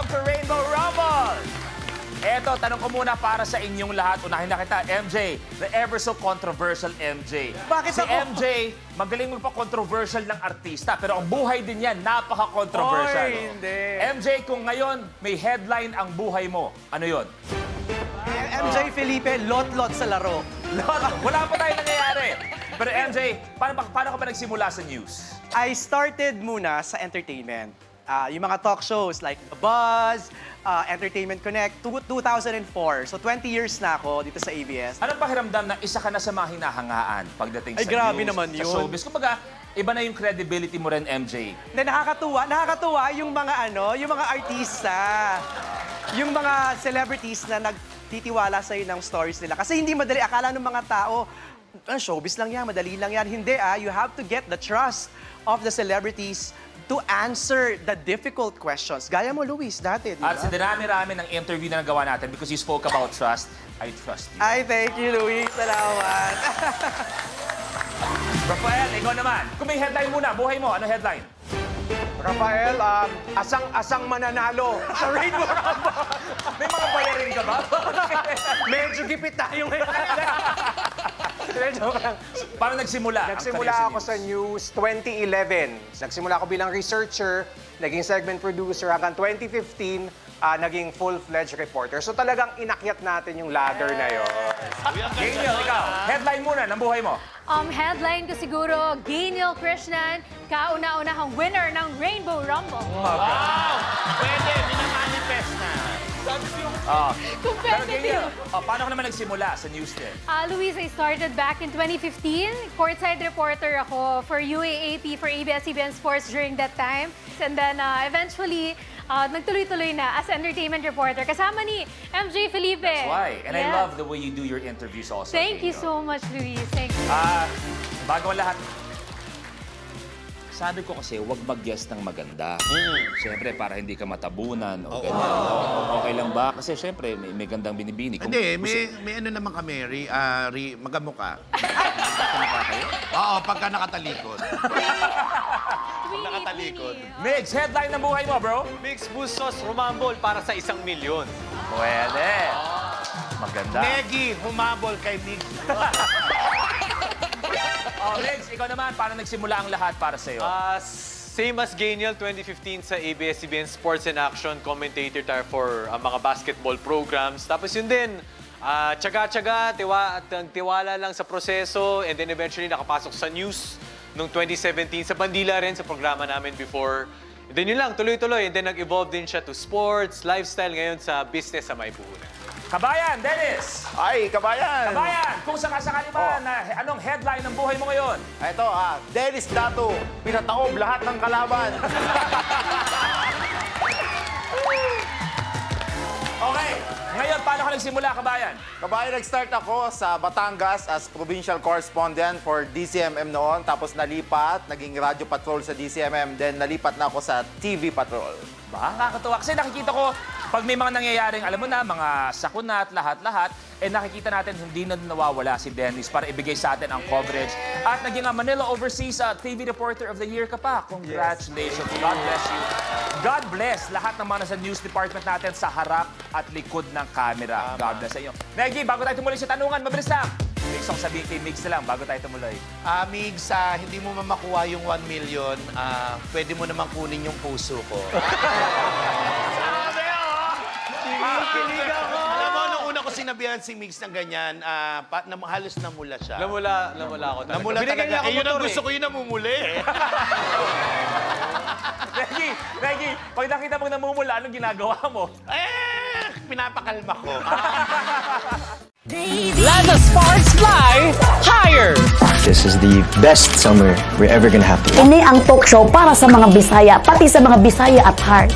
Welcome to Rainbow Rumble! Eto, tanong ko muna para sa inyong lahat. Unahin na kita, MJ, the ever so controversial MJ. Bakit si ako? MJ, magaling magpa-controversial ng artista, pero ang buhay din yan, napaka-controversial. Oy, hindi. MJ, kung ngayon may headline ang buhay mo, ano yon? MJ Felipe, lot-lot sa laro. Wala pa tayong nangyayari. Pero MJ, paano ka ba nagsimula sa news? I started muna sa entertainment. Yung mga talk shows like The Buzz, Entertainment Connect, 2004. So 20 years na ako dito sa ABS. Anong pakiramdam na isa ka na sa mga hinahangaan pagdating Ay, sa grabe news, naman sa yun. showbiz? Kumbaga, iba na yung credibility mo rin, MJ. Then nakakatuwa yung mga artista, yung mga celebrities na nagtitiwala sa'yo ng stories nila. Kasi hindi madali, akala ng mga tao, showbiz lang yan, madali lang yan. Hindi you have to get the trust of the celebrities to answer the difficult questions. Gaya mo, Luis, dati, di ba? At sa dinami-rami ng interview na nagawa natin, because you spoke about trust, I trust you. Ay, thank you, Luis. Salamat. Rafael, ikaw naman. Kung may headline muna, buhay mo, ano headline? Rafael, asang mananalo sa Rainbow Rumble. May mga bayarin ka ba? Medyo gipit tayo ngayon. Joke lang. Paano nagsimula? ang Nagsimula career ako sa news 2011. Nagsimula ako bilang researcher, naging segment producer hanggang 2015, naging full-fledged reporter. So talagang inakyat natin yung ladder na yun. Gabriel, ikaw. Headline muna ng buhay mo. Headline ko siguro, Gainiel Krishnan, kauna-unahang winner ng Rainbow Rumble. Pwede, minamanifest na. Pero Gabriel, Competitive. paano ka naman nagsimula sa news din? Luis, I started back in 2015. Courtside reporter ako for UAAP, for ABS-CBN Sports during that time. And then eventually, nagtuloy-tuloy na as entertainment reporter. Kasama ni MJ Felipe. That's why. And I Yes. love the way you do your interviews also. Thank you Gabriel. so much, Luis. Thank you. Bago ang lahat, sabi ko kasi, huwag mag-guess ng maganda. Siyempre, para hindi ka matabunan o ganyan. Okay lang ba? Kasi siyempre, may gandang binibini. Hindi, may ano naman kami, magamuka. Magamuka kayo? Oo, pagka nakatalikod. Nakatalikod. Migs, headline ng buhay mo, bro. Mix Bustos Rumambol para sa 1 milyon. Pwede. Maganda. Negi, humabol kay Mig. Migs, ikaw naman, paano nagsimula ang lahat para sa'yo? Same as Gainiel, 2015 sa ABS-CBN Sports and Action, commentator tayo for mga basketball programs. Tapos yun din, tiyaga-tiyaga, tiwala lang sa proseso, and then eventually nakapasok sa news noong 2017 sa Bandila rin, sa programa namin before. And then yun lang, tuloy-tuloy. And then nag-evolve din siya to sports, lifestyle, ngayon sa business sa may puhunan. Kabayan, Dennis! Ay, kabayan! Kabayan, kung sakasakali ba, anong headline ng buhay mo ngayon? Ito, Dennis Dato, pinataob lahat ng kalaban. Okay, ngayon, paano ka nagsimula, Kabayan? Kabayan, nag-start ako sa Batangas as provincial correspondent for DCMM noon. Tapos nalipat, naging radio patrol sa DCMM. Then nalipat na ako sa TV patrol. Ba, nakakatuwa. Kasi nakikita ko, pag may mga nangyayaring, alam mo na, mga sakuna at lahat-lahat, nakikita natin hindi na nawawala si Dennis para ibigay sa atin ang coverage. At naging Manila Overseas TV Reporter of the Year ka pa. Congratulations. God bless you. God bless lahat ng mga nasa news department natin sa harap at likod ng camera. God bless sa inyo. Negi, bago tayo tumuloy sa tanungan, mabilis lang. Migs, ako sabihin kay Migs na lang bago tayo tumuloy. Migs, hindi mo mamakuha yung 1 million, pwede mo naman kunin yung puso ko. Kinikilig ako. Alam mo, nung una ko sinabihan si Migs ng ganyan, halos namula siya. Namula ako talaga. Namula Binigyan niya talaga. ako Yun ang motor gusto ko, yun namumuli. Negi, pag nakita mong namumula, anong ginagawa mo? Pinapakalma ko. Let the sparks fly higher! This is the best summer we're ever gonna have to. Ini ang talk show para sa mga Bisaya, pati sa mga Bisaya at heart.